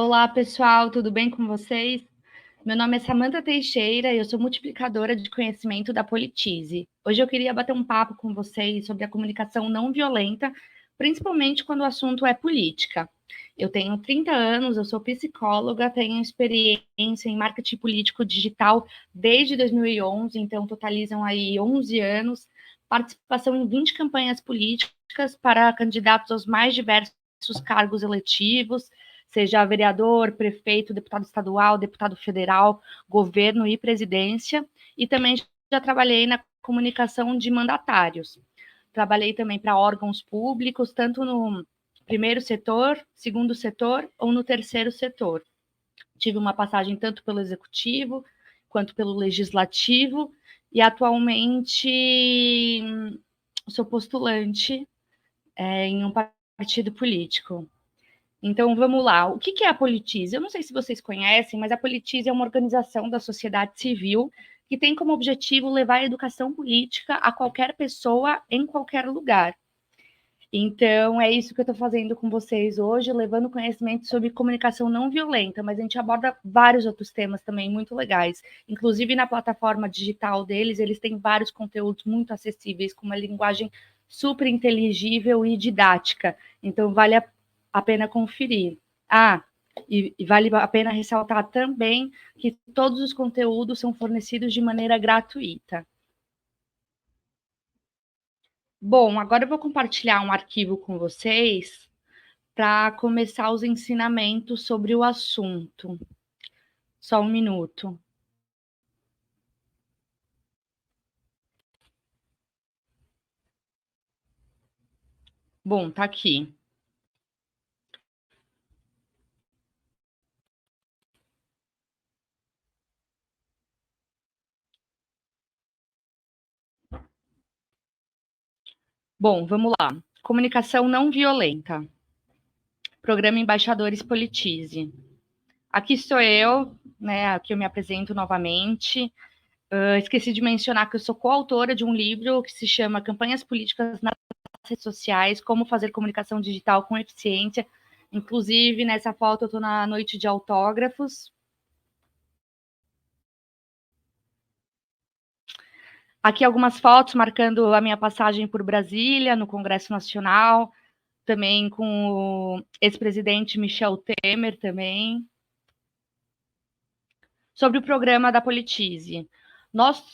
Olá, pessoal, tudo bem com vocês? Meu nome é Samantha Teixeira e eu sou multiplicadora de conhecimento da Politize. Hoje eu queria bater um papo com vocês sobre a comunicação não violenta, principalmente quando o assunto é política. Eu tenho 30 anos, eu sou psicóloga, tenho experiência em marketing político digital desde 2011, então totalizam aí 11 anos, participação em 20 campanhas políticas para candidatos aos mais diversos cargos eletivos, seja vereador, prefeito, deputado estadual, deputado federal, governo e presidência, e também já trabalhei na comunicação de mandatários. Trabalhei também para órgãos públicos, tanto no primeiro setor, segundo setor ou no terceiro setor. Tive uma passagem tanto pelo executivo quanto pelo legislativo e atualmente sou postulante em um partido político. Então, vamos lá. O que é a Politize? Eu não sei se vocês conhecem, mas a Politize é uma organização da sociedade civil que tem como objetivo levar a educação política a qualquer pessoa, em qualquer lugar. Então, é isso que eu estou fazendo com vocês hoje, levando conhecimento sobre comunicação não violenta, mas a gente aborda vários outros temas também muito legais. Inclusive, na plataforma digital deles, eles têm vários conteúdos muito acessíveis, com uma linguagem super inteligível e didática. Então, vale a pena conferir. E vale a pena ressaltar também que todos os conteúdos são fornecidos de maneira gratuita. Bom, agora eu vou compartilhar um arquivo com vocês para começar os ensinamentos sobre o assunto. Só um minuto. Bom, tá aqui. Bom, vamos lá. Comunicação não violenta. Programa Embaixadores Politize. Aqui sou eu, né? Aqui eu me apresento novamente. Esqueci de mencionar que eu sou coautora de um livro que se chama Campanhas Políticas nas Redes Sociais, Como Fazer Comunicação Digital com Eficiência. Inclusive, nessa foto eu estou na noite de autógrafos. Aqui algumas fotos marcando a minha passagem por Brasília, no Congresso Nacional, também com o ex-presidente Michel Temer também. Sobre o programa da Politize. Nós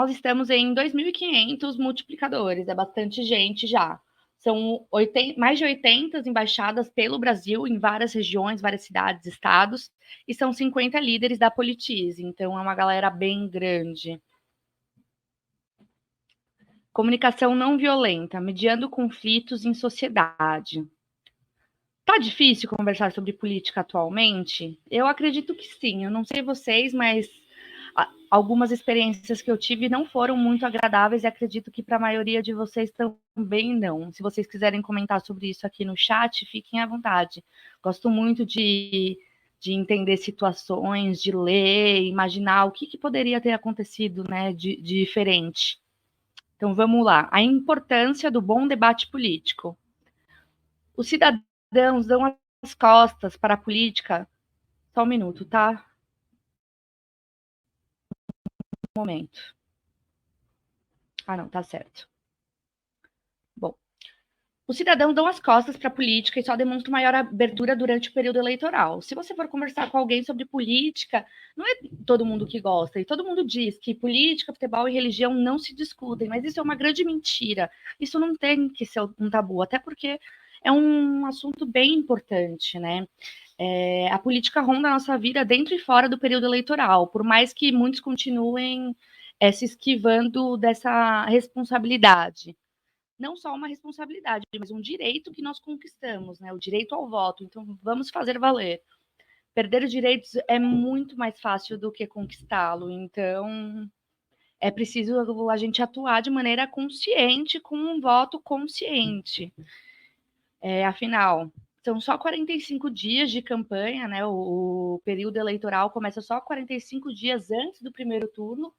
estamos em 2.500 multiplicadores, é bastante gente já. São mais de 80 embaixadas pelo Brasil, em várias regiões, várias cidades, estados, e são 50 líderes da Politize, então é uma galera bem grande. Comunicação não violenta, mediando conflitos em sociedade. Tá difícil conversar sobre política atualmente? Eu acredito que sim. Eu não sei vocês, mas algumas experiências que eu tive não foram muito agradáveis e acredito que para a maioria de vocês também não. Se vocês quiserem comentar sobre isso aqui no chat, fiquem à vontade. Gosto muito de entender situações, de ler, imaginar o que poderia ter acontecido, né, de diferente. Então vamos lá. A importância do bom debate político. Os cidadãos dão as costas para a política. Só um minuto, tá? Um momento. Não, tá certo. Bom, os cidadãos dão as costas para a política e só demonstram maior abertura durante o período eleitoral. Se você for conversar com alguém sobre política, não é todo mundo que gosta. E todo mundo diz que política, futebol e religião não se discutem, mas isso é uma grande mentira. Isso não tem que ser um tabu, até porque é um assunto bem importante, né? A política ronda a nossa vida dentro e fora do período eleitoral, por mais que muitos continuem se esquivando dessa responsabilidade. Não só uma responsabilidade, mas um direito que nós conquistamos, né? O direito ao voto. Então, vamos fazer valer. Perder os direitos é muito mais fácil do que conquistá-lo. Então, é preciso a gente atuar de maneira consciente, com um voto consciente. Afinal, são só 45 dias de campanha, né? O período eleitoral começa só 45 dias antes do primeiro turno,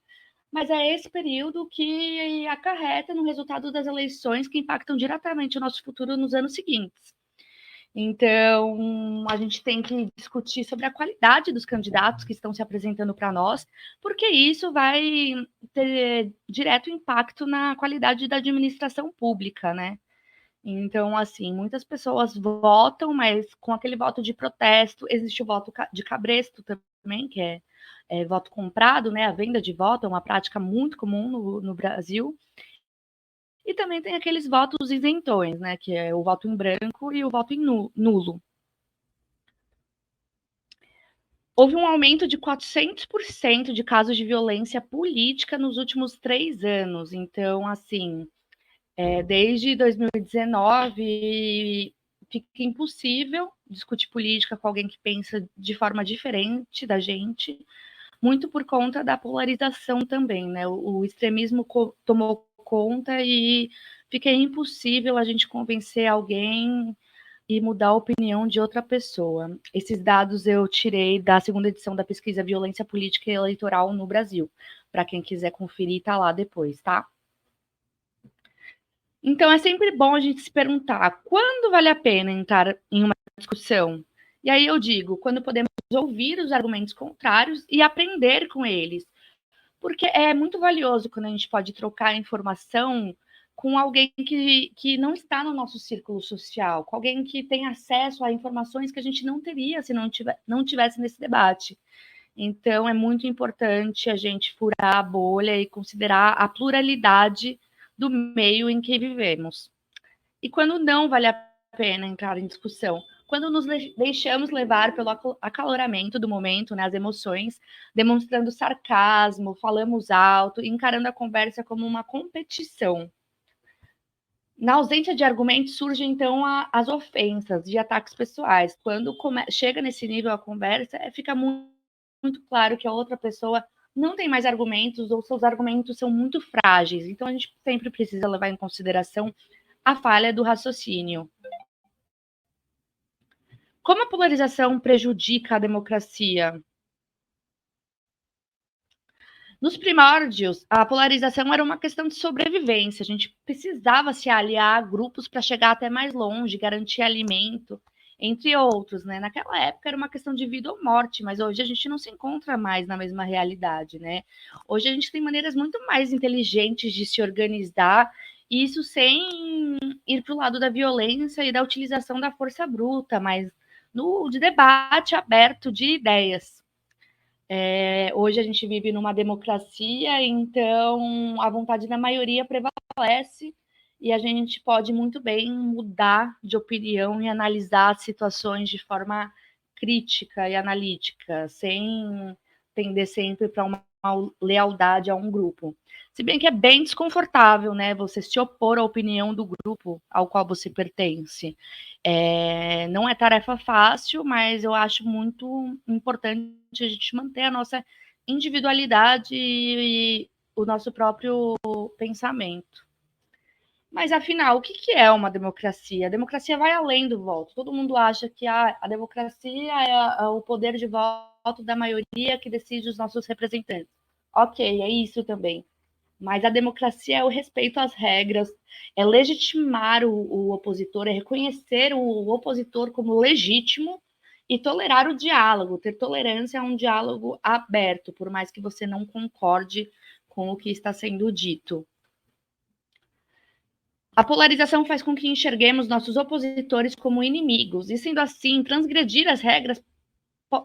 mas é esse período que acarreta no resultado das eleições que impactam diretamente o nosso futuro nos anos seguintes. Então, a gente tem que discutir sobre a qualidade dos candidatos que estão se apresentando para nós, porque isso vai ter direto impacto na qualidade da administração pública, né? Então, assim, muitas pessoas votam, mas com aquele voto de protesto, existe o voto de cabresto também, que é voto comprado, né? A venda de voto é uma prática muito comum no Brasil. E também tem aqueles votos isentões, né? Que é o voto em branco e o voto em nulo. Houve um aumento de 400% de casos de violência política nos últimos 3 anos. Então, assim, desde 2019 fica impossível discutir política com alguém que pensa de forma diferente da gente, muito por conta da polarização também, né? O extremismo tomou conta e fica impossível a gente convencer alguém e mudar a opinião de outra pessoa. Esses dados eu tirei da segunda edição da pesquisa Violência Política e Eleitoral no Brasil. Para quem quiser conferir, tá lá depois, tá? Então é sempre bom a gente se perguntar quando vale a pena entrar em uma discussão. E aí eu digo, quando podemos ouvir os argumentos contrários e aprender com eles. Porque é muito valioso quando a gente pode trocar informação com alguém que não está no nosso círculo social, com alguém que tem acesso a informações que a gente não teria se não tivesse nesse debate. Então, é muito importante a gente furar a bolha e considerar a pluralidade do meio em que vivemos. E quando não vale a pena entrar em discussão, quando nos deixamos levar pelo acaloramento do momento, né, as emoções, demonstrando sarcasmo, falamos alto, encarando a conversa como uma competição. Na ausência de argumentos, surgem então as ofensas de ataques pessoais. Quando chega nesse nível a conversa, fica muito claro que a outra pessoa não tem mais argumentos ou seus argumentos são muito frágeis. Então a gente sempre precisa levar em consideração a falha do raciocínio. Como a polarização prejudica a democracia? Nos primórdios, a polarização era uma questão de sobrevivência. A gente precisava se aliar a grupos para chegar até mais longe, garantir alimento, entre outros, né? Naquela época era uma questão de vida ou morte, mas hoje a gente não se encontra mais na mesma realidade, né? Hoje a gente tem maneiras muito mais inteligentes de se organizar, e isso sem ir para o lado da violência e da utilização da força bruta, mas de debate aberto de ideias. Hoje a gente vive numa democracia, então a vontade da maioria prevalece e a gente pode muito bem mudar de opinião e analisar as situações de forma crítica e analítica, sem tender sempre para uma lealdade a um grupo. Se bem que é bem desconfortável, né? Você se opor à opinião do grupo ao qual você pertence. Não é tarefa fácil, mas eu acho muito importante a gente manter a nossa individualidade e o nosso próprio pensamento. Mas afinal, o que é uma democracia? A democracia vai além do voto. Todo mundo acha que a democracia é o poder de voto da maioria que decide os nossos representantes. Ok, é isso também. Mas a democracia é o respeito às regras, é legitimar o opositor, é reconhecer o opositor como legítimo e tolerar o diálogo, ter tolerância a um diálogo aberto, por mais que você não concorde com o que está sendo dito. A polarização faz com que enxerguemos nossos opositores como inimigos, e sendo assim, transgredir as regras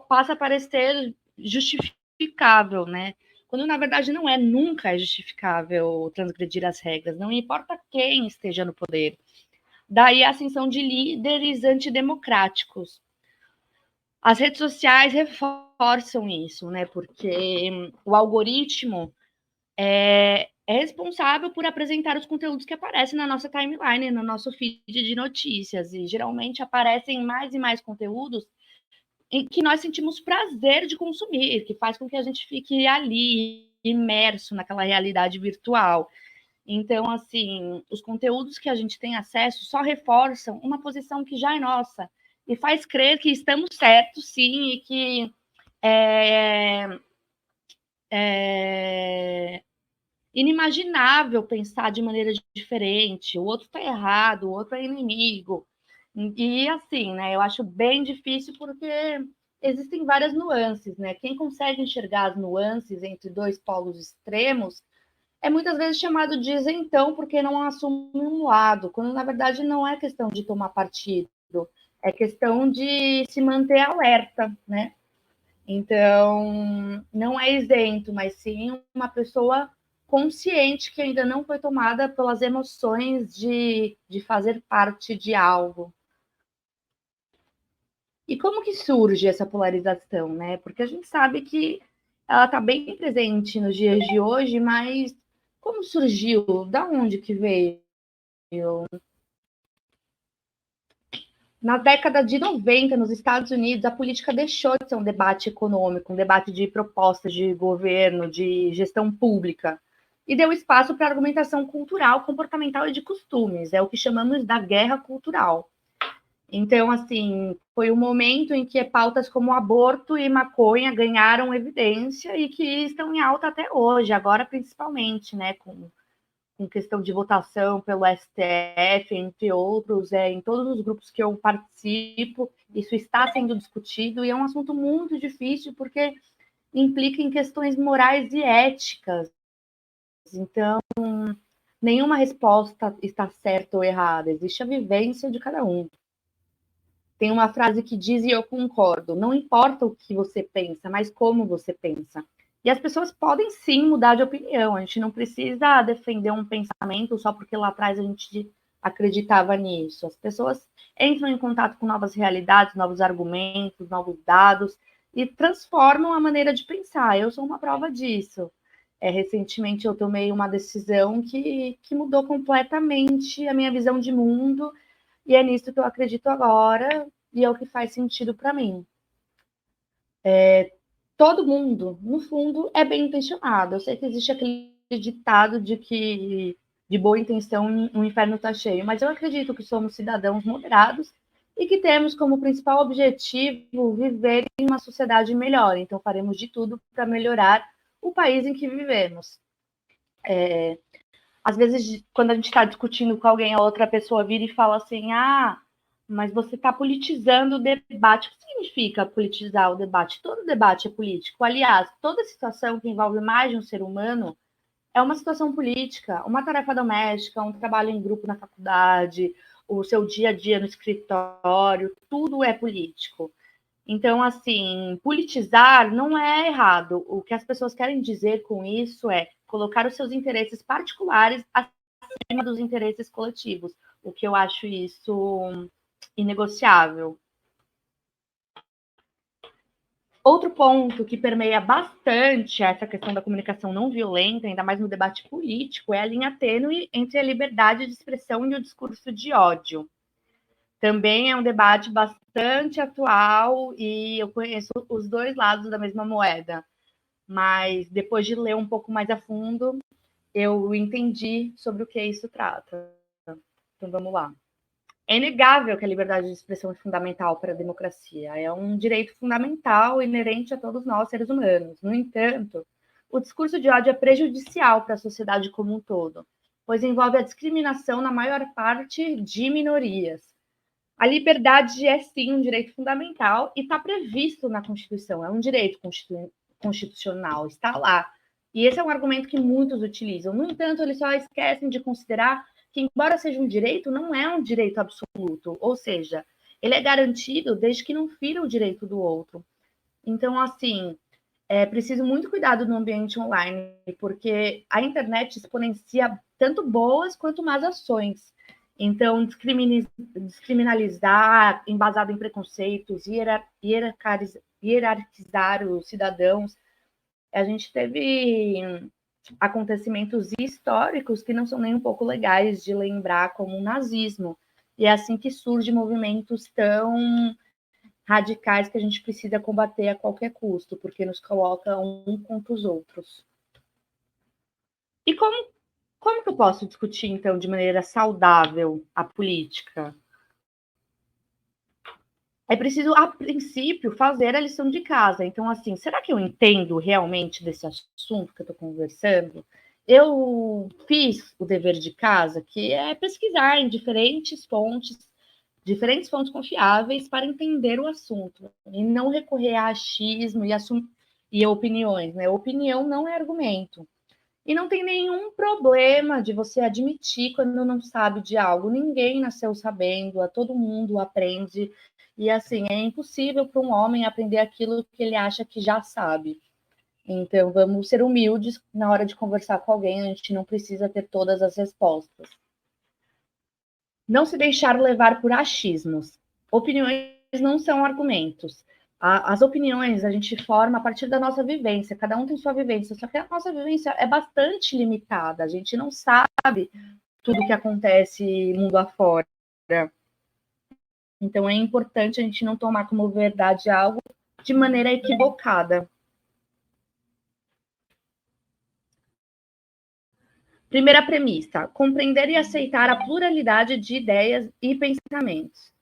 passa a parecer justificável, né? Quando na verdade não é, nunca é justificável transgredir as regras, não importa quem esteja no poder. Daí a ascensão de líderes antidemocráticos. As redes sociais reforçam isso, né? Porque o algoritmo é responsável por apresentar os conteúdos que aparecem na nossa timeline, no nosso feed de notícias. E geralmente aparecem mais e mais conteúdos em que nós sentimos prazer de consumir, que faz com que a gente fique ali, imerso naquela realidade virtual. Então, assim, os conteúdos que a gente tem acesso só reforçam uma posição que já é nossa e faz crer que estamos certos, sim, e que é inimaginável pensar de maneira diferente, o outro está errado, o outro é inimigo. E assim, né, eu acho bem difícil porque existem várias nuances, né? Quem consegue enxergar as nuances entre dois polos extremos é muitas vezes chamado de isentão porque não assume um lado, quando na verdade não é questão de tomar partido, é questão de se manter alerta, né? Então, não é isento, mas sim uma pessoa consciente que ainda não foi tomada pelas emoções de fazer parte de algo. E como que surge essa polarização, né? Porque a gente sabe que ela está bem presente nos dias de hoje, mas como surgiu? Da onde que veio? Na década de 90, nos Estados Unidos, a política deixou de ser um debate econômico, um debate de propostas de governo, de gestão pública, e deu espaço para argumentação cultural, comportamental e de costumes. É o que chamamos da guerra cultural. Então, assim, foi um momento em que pautas como aborto e maconha ganharam evidência e que estão em alta até hoje, agora principalmente, né, com questão de votação pelo STF, entre outros, em todos os grupos que eu participo, isso está sendo discutido e é um assunto muito difícil porque implica em questões morais e éticas. Então, nenhuma resposta está certa ou errada, existe a vivência de cada um. Tem uma frase que diz, e eu concordo, não importa o que você pensa, mas como você pensa. E as pessoas podem sim mudar de opinião, a gente não precisa defender um pensamento só porque lá atrás a gente acreditava nisso. As pessoas entram em contato com novas realidades, novos argumentos, novos dados e transformam a maneira de pensar. Eu sou uma prova disso. Recentemente eu tomei uma decisão que mudou completamente a minha visão de mundo e é nisso que eu acredito agora e é o que faz sentido para mim. Todo mundo, no fundo, é bem intencionado. Eu sei que existe aquele ditado de que de boa intenção o inferno está cheio, mas eu acredito que somos cidadãos moderados e que temos como principal objetivo viver em uma sociedade melhor. Então, faremos de tudo para melhorar o país em que vivemos. Às vezes, quando a gente está discutindo com alguém, a outra pessoa vira e fala assim: ah, mas você está politizando o debate. O que significa politizar o debate? Todo debate é político. Aliás, toda situação que envolve mais de um ser humano é uma situação política, uma tarefa doméstica, um trabalho em grupo na faculdade, o seu dia a dia no escritório, tudo é político. Então, assim, politizar não é errado. O que as pessoas querem dizer com isso é colocar os seus interesses particulares acima dos interesses coletivos, o que eu acho isso inegociável. Outro ponto que permeia bastante essa questão da comunicação não violenta, ainda mais no debate político, é a linha tênue entre a liberdade de expressão e o discurso de ódio. Também é um debate bastante atual e eu conheço os dois lados da mesma moeda, mas depois de ler um pouco mais a fundo, eu entendi sobre o que isso trata. Então vamos lá. É inegável que a liberdade de expressão é fundamental para a democracia. É um direito fundamental inerente a todos nós, seres humanos. No entanto, o discurso de ódio é prejudicial para a sociedade como um todo, pois envolve a discriminação na maior parte de minorias. A liberdade é, sim, um direito fundamental e está previsto na Constituição. É um direito constitucional, está lá. E esse é um argumento que muitos utilizam. No entanto, eles só esquecem de considerar que, embora seja um direito, não é um direito absoluto. Ou seja, ele é garantido desde que não fira o direito do outro. Então, assim, é preciso muito cuidado no ambiente online, porque a internet exponencia tanto boas quanto más ações. Então, descriminalizar, embasado em preconceitos, hierarquizar os cidadãos. A gente teve acontecimentos históricos que não são nem um pouco legais de lembrar, como o nazismo. E é assim que surgem movimentos tão radicais que a gente precisa combater a qualquer custo, porque nos coloca um contra os outros. E como que eu posso discutir, então, de maneira saudável a política? É preciso, a princípio, fazer a lição de casa. Então, assim, será que eu entendo realmente desse assunto que eu estou conversando? Eu fiz o dever de casa, que é pesquisar em diferentes fontes diferentes fontes confiáveis para entender o assunto e não recorrer a achismo e opiniões, né? Opinião não é argumento. E não tem nenhum problema de você admitir quando não sabe de algo. Ninguém nasceu sabendo, todo mundo aprende. E assim, é impossível para um homem aprender aquilo que ele acha que já sabe. Então, vamos ser humildes na hora de conversar com alguém, a gente não precisa ter todas as respostas. Não se deixar levar por achismos. Opiniões não são argumentos. As opiniões a gente forma a partir da nossa vivência, cada um tem sua vivência, só que a nossa vivência é bastante limitada, a gente não sabe tudo o que acontece mundo afora. Então é importante a gente não tomar como verdade algo de maneira equivocada. Primeira premissa: compreender e aceitar a pluralidade de ideias e pensamentos.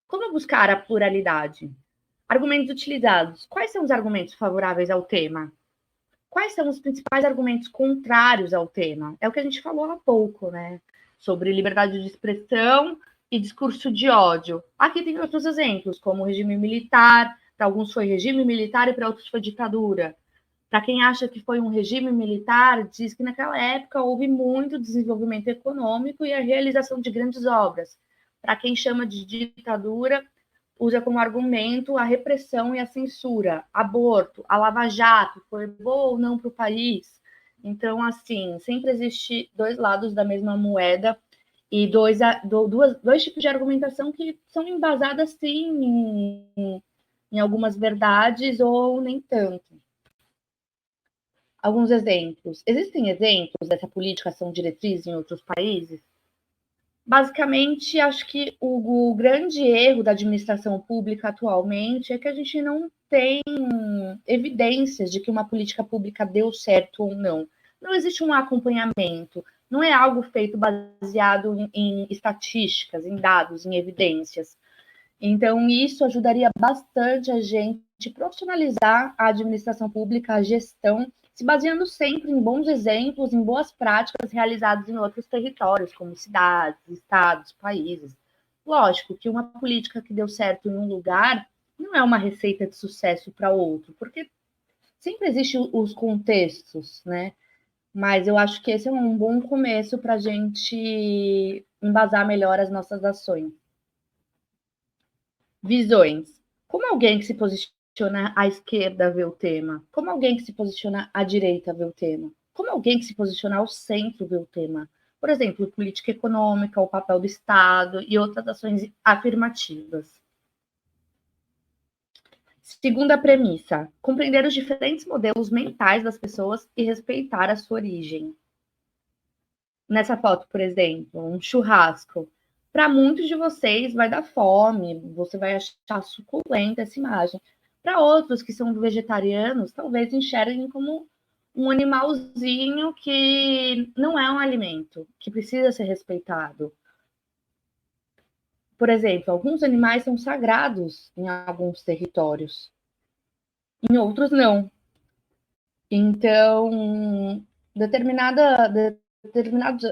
Como buscar a pluralidade? Argumentos utilizados. Quais são os argumentos favoráveis ao tema? Quais são os principais argumentos contrários ao tema? É o que a gente falou há pouco, né? Sobre liberdade de expressão e discurso de ódio. Aqui tem outros exemplos, como o regime militar. Para alguns foi regime militar e para outros foi ditadura. Para quem acha que foi um regime militar, diz que naquela época houve muito desenvolvimento econômico e a realização de grandes obras. Para quem chama de ditadura, usa como argumento a repressão e a censura, aborto, a Lava-Jato, foi boa ou não para o país. Então, assim, sempre existe dois lados da mesma moeda e dois tipos de argumentação que são embasadas, sim, em algumas verdades ou nem tanto. Alguns exemplos. Existem exemplos dessa política ação diretriz em outros países? Basicamente, acho que o grande erro da administração pública atualmente é que a gente não tem evidências de que uma política pública deu certo ou não. Não existe um acompanhamento, não é algo feito baseado em estatísticas, em dados, em evidências. Então, isso ajudaria bastante a gente profissionalizar a administração pública, a gestão, se baseando sempre em bons exemplos, em boas práticas realizadas em outros territórios, como cidades, estados, países. Lógico que uma política que deu certo em um lugar não é uma receita de sucesso para outro, porque sempre existem os contextos, né? Mas eu acho que esse é um bom começo para a gente embasar melhor as nossas ações. Visões. Como alguém que se posiciona à esquerda vê o tema? Como alguém que se posiciona à direita vê o tema? Como alguém que se posiciona ao centro vê o tema? Por exemplo, política econômica, o papel do Estado e outras ações afirmativas. Segunda premissa: compreender os diferentes modelos mentais das pessoas e respeitar a sua origem. Nessa foto, por exemplo, um churrasco. Para muitos de vocês vai dar fome, você vai achar suculenta essa imagem. Para outros que são vegetarianos, talvez enxerguem como um animalzinho que não é um alimento, que precisa ser respeitado. Por exemplo, alguns animais são sagrados em alguns territórios, em outros não. Então, determinados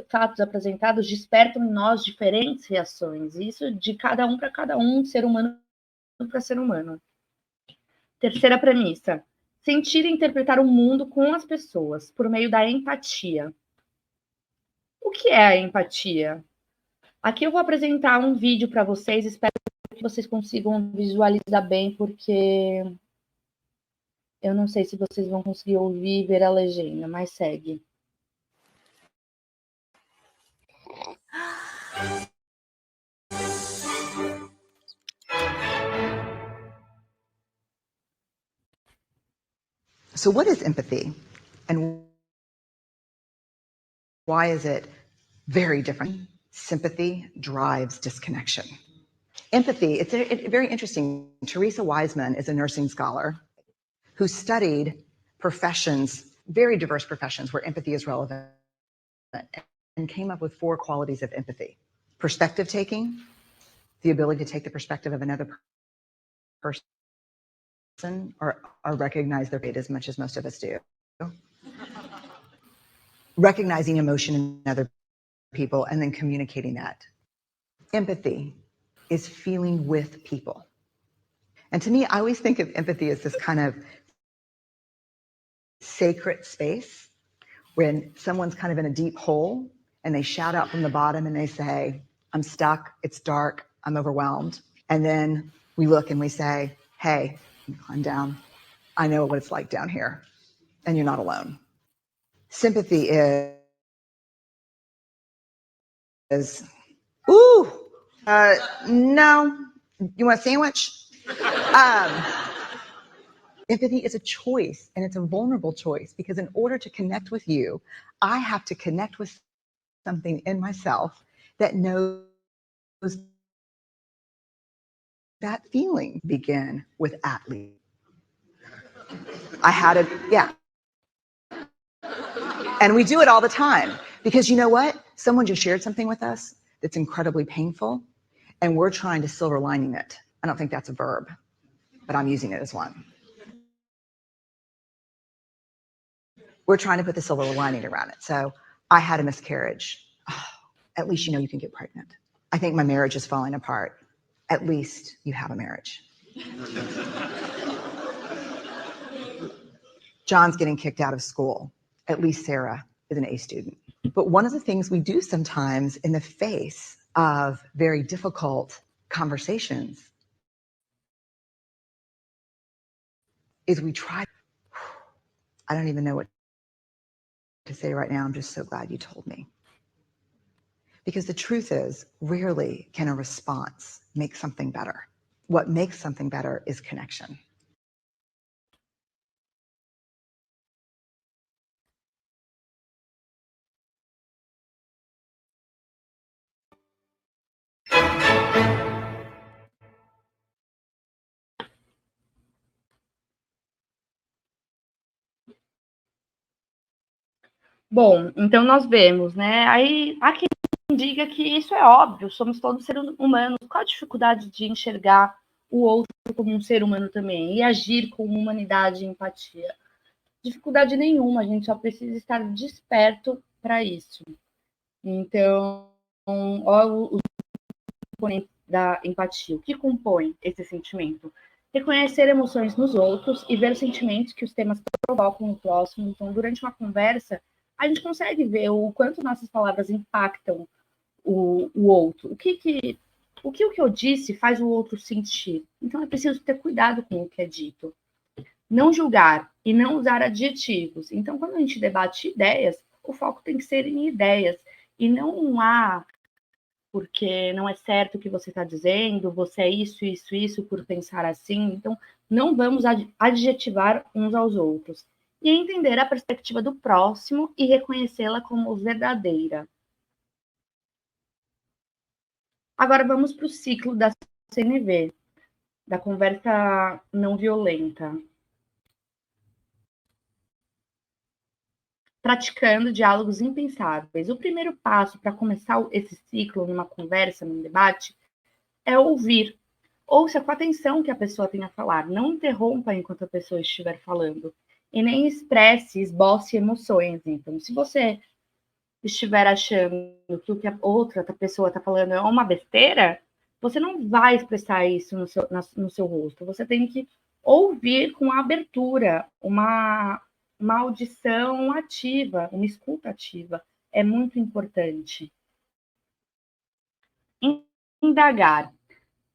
fatos apresentados despertam em nós diferentes reações. Isso de cada um para cada um, ser humano para ser humano. Terceira premissa: sentir e interpretar o mundo com as pessoas por meio da empatia. O que é a empatia? Aqui eu vou apresentar um vídeo para vocês, espero que vocês consigam visualizar bem, porque eu não sei se vocês vão conseguir ouvir e ver a legenda, mas segue. So what is empathy, and why is it very different? Sympathy drives disconnection. Empathy, it's very interesting. Teresa Wiseman is a nursing scholar who studied professions, very diverse professions where empathy is relevant, and came up with 4 qualities of empathy. Perspective taking, the ability to take the perspective of another person or recognize their fate as much as most of us do. Recognizing emotion in other people and then communicating that. Empathy is feeling with people. And to me, I always think of empathy as this kind of sacred space when someone's kind of in a deep hole and they shout out from the bottom and they say, I'm stuck, it's dark, I'm overwhelmed. And then we look and we say, hey, climb down. I know what it's like down here, and you're not alone. Sympathy is ooh, no, you want a sandwich? Empathy is a choice, and it's a vulnerable choice, because in order to connect with you, I have to connect with something in myself that knows that feeling. Begin with athlete. I had it, yeah. And we do it all the time, because you know what? Someone just shared something with us that's incredibly painful, and we're trying to silver lining it. I don't think that's a verb, but I'm using it as one. We're trying to put the silver lining around it. So I had a miscarriage. Oh, at least you know you can get pregnant. I think my marriage is falling apart. At least you have a marriage. John's getting kicked out of school. At least Sarah is an A student. But one of the things we do sometimes in the face of very difficult conversations is we try. I don't even know what to say right now. I'm just so glad you told me. Because the truth is, rarely can a response make something better. What makes something better is connection. Bom, então nós vemos, né? Aí há quem diga que isso é óbvio, somos todos seres humanos. Qual a dificuldade de enxergar o outro como um ser humano também e agir com humanidade e empatia? Dificuldade nenhuma, a gente só precisa estar desperto para isso. Então, ó, os componentes da empatia, o que compõe esse sentimento? Reconhecer emoções nos outros e ver os sentimentos que os temas provocam no próximo. Então, durante uma conversa, a gente consegue ver o quanto nossas palavras impactam o outro. O que eu disse faz o outro sentir. Então, é preciso ter cuidado com o que é dito. Não julgar e não usar adjetivos. Então, quando a gente debate ideias, o foco tem que ser em ideias e não porque não é certo o que você está dizendo, você é isso por pensar assim. Então, não vamos adjetivar uns aos outros. E entender a perspectiva do próximo e reconhecê-la como verdadeira. Agora vamos para o ciclo da CNV, da conversa não violenta. Praticando diálogos impensáveis. O primeiro passo para começar esse ciclo numa conversa, num debate, é ouvir. Ouça com atenção o que a pessoa tem a falar. Não interrompa enquanto a pessoa estiver falando. E nem esboce emoções. Então, se você estiver achando que o que a outra pessoa está falando é uma besteira, você não vai expressar isso no seu rosto. Você tem que ouvir com abertura, uma audição ativa, uma escuta ativa. É muito importante. Indagar.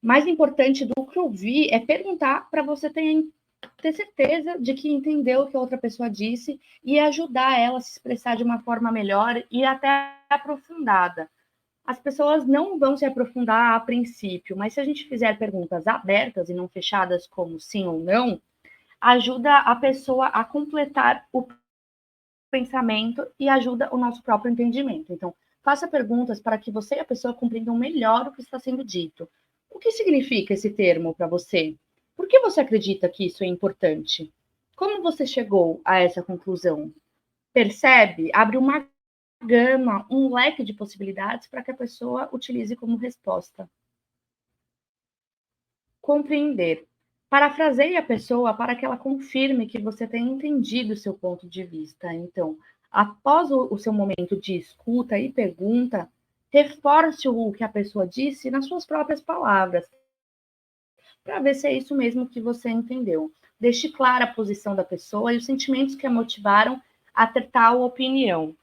Mais importante do que ouvir é perguntar para você ter certeza de que entendeu o que a outra pessoa disse e ajudar ela a se expressar de uma forma melhor e até aprofundada. As pessoas não vão se aprofundar a princípio, mas se a gente fizer perguntas abertas e não fechadas como sim ou não, ajuda a pessoa a completar o pensamento e ajuda o nosso próprio entendimento. Então, faça perguntas para que você e a pessoa compreendam melhor o que está sendo dito. O que significa esse termo para você? Por que você acredita que isso é importante? Como você chegou a essa conclusão? Percebe? Abre uma gama, um leque de possibilidades para que a pessoa utilize como resposta. Compreender. Parafraseie a pessoa para que ela confirme que você tem entendido o seu ponto de vista. Então, após o seu momento de escuta e pergunta, reforce o que a pessoa disse nas suas próprias palavras, para ver se é isso mesmo que você entendeu. Deixe clara a posição da pessoa e os sentimentos que a motivaram a ter tal opinião.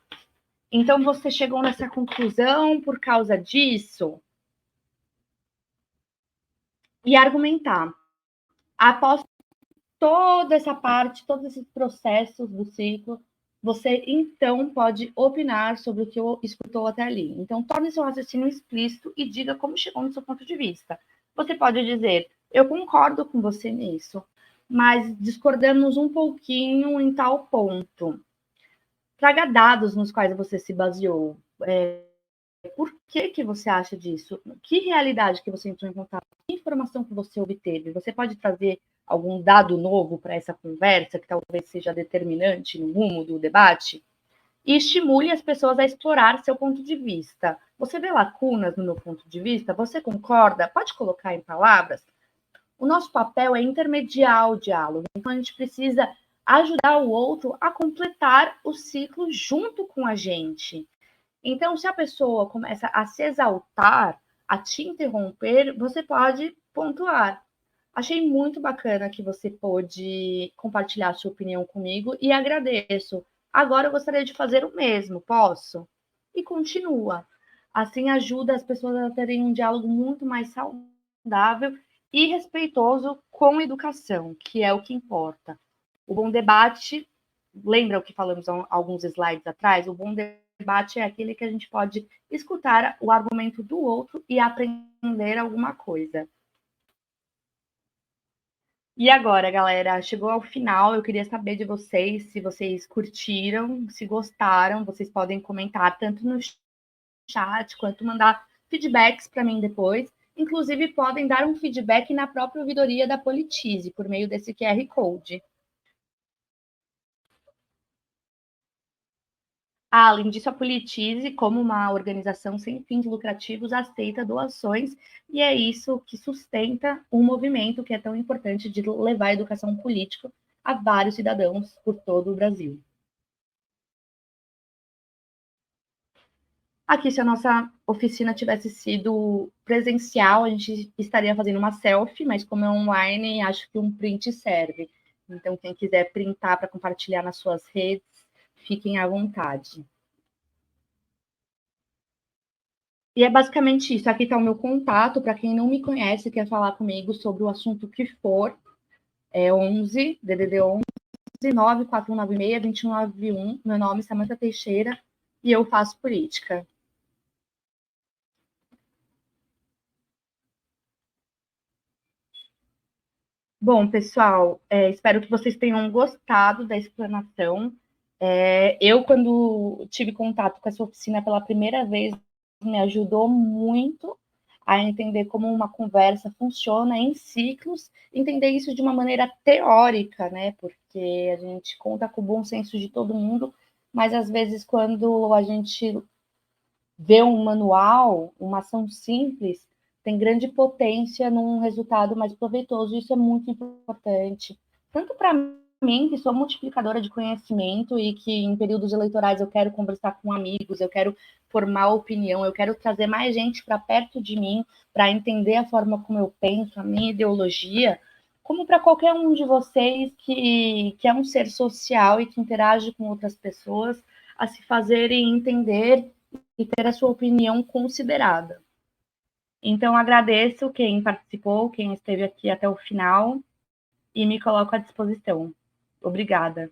Então, você chegou nessa conclusão por causa disso? E argumentar. Após toda essa parte, todos esses processos do ciclo, você então pode opinar sobre o que escutou até ali. Então, torne seu raciocínio explícito e diga como chegou no seu ponto de vista. Você pode dizer, eu concordo com você nisso, mas discordamos um pouquinho em tal ponto. Traga dados nos quais você se baseou. Por que você acha disso? Que realidade que você entrou em contato? Que informação que você obteve? Você pode trazer algum dado novo para essa conversa, que talvez seja determinante no rumo do debate? E estimule as pessoas a explorar seu ponto de vista. Você vê lacunas no meu ponto de vista? Você concorda? Pode colocar em palavras? O nosso papel é intermediar o diálogo. Então, a gente precisa ajudar o outro a completar o ciclo junto com a gente. Então, se a pessoa começa a se exaltar, a te interromper, você pode pontuar. Achei muito bacana que você pôde compartilhar a sua opinião comigo e agradeço. Agora eu gostaria de fazer o mesmo, posso? E continua. Assim ajuda as pessoas a terem um diálogo muito mais saudável e respeitoso com a educação, que é o que importa. O bom debate, lembra o que falamos alguns slides atrás? O bom debate é aquele que a gente pode escutar o argumento do outro e aprender alguma coisa. E agora, galera, chegou ao final. Eu queria saber de vocês se vocês curtiram, se gostaram. Vocês podem comentar tanto no chat quanto mandar feedbacks para mim depois. Inclusive, podem dar um feedback na própria ouvidoria da Politize, por meio desse QR Code. Além disso, a Politize, como uma organização sem fins lucrativos, aceita doações e é isso que sustenta um movimento que é tão importante de levar a educação política a vários cidadãos por todo o Brasil. Aqui, se a nossa oficina tivesse sido presencial, a gente estaria fazendo uma selfie, mas como é online, acho que um print serve. Então, quem quiser printar para compartilhar nas suas redes, fiquem à vontade. E é basicamente isso. Aqui está o meu contato. Para quem não me conhece, quer falar comigo sobre o assunto que for, é 11, DDD 11, 94196-2191. Meu nome é Samantha Teixeira e eu faço política. Bom, pessoal, espero que vocês tenham gostado da explanação. Eu, quando tive contato com essa oficina pela primeira vez, me ajudou muito a entender como uma conversa funciona em ciclos, entender isso de uma maneira teórica, né? Porque a gente conta com o bom senso de todo mundo, mas às vezes quando a gente vê um manual, uma ação simples, tem grande potência num resultado mais proveitoso. Isso é muito importante, tanto para mim, que sou multiplicadora de conhecimento e que em períodos eleitorais eu quero conversar com amigos, eu quero formar opinião, eu quero trazer mais gente para perto de mim para entender a forma como eu penso, a minha ideologia, como para qualquer um de vocês que é um ser social e que interage com outras pessoas, a se fazerem entender e ter a sua opinião considerada. Então, agradeço quem participou, quem esteve aqui até o final, e me coloco à disposição. Obrigada.